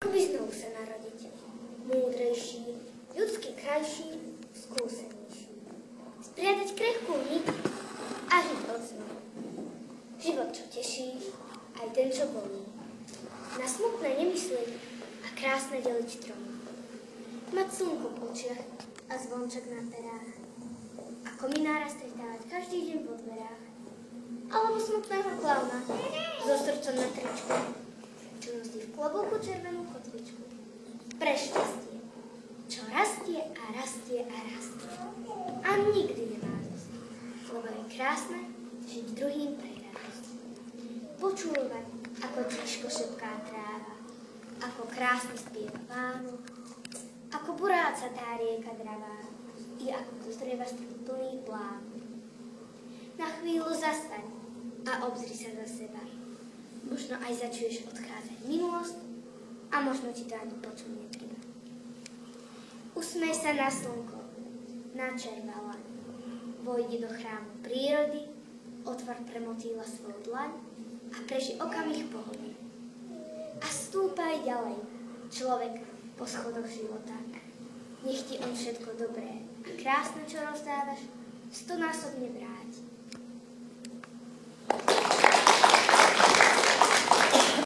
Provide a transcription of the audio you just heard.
By znovu sa narodiť. Múdrejší, ľudsky krajší, skúsenejší. Spriadať krehkú niť a žiť od snu. Život, čo teší, aj ten, čo bolí. Na smutné nemyslieť a krásne deliť stromy. Mať slnko v očiach a zvonček na perách. A kominára stretávať každý deň po dverách. Alebo smutného klauna so srdcom na tričku, čo nosí v klobúku červenú kotvičku. Pre šťastie, čo rastie a rastie a rastie. A nikdy nemá dosť, lebo je krásne žiť druhým pre radosť. Počúvať, ako tiško šepká tráva, ako krásne spieva Vánok, ako buráca tá rieka dravá, i ako dozrieva strom plný plánu. Na chvíľu zastaň a obzri sa za seba. Možno aj začuješ odchádzať minulosť a možno ti to ani počuť netreba. Usmej sa na slnko, na červala. Vojdi do chrámu prírody, otvor pre motýla svoju dlaň a preži okamih pohody. A stúpaj ďalej, človek po schodoch života. Nech ti on všetko dobré a krásne, čo rozdávaš, 100-násobne vráti.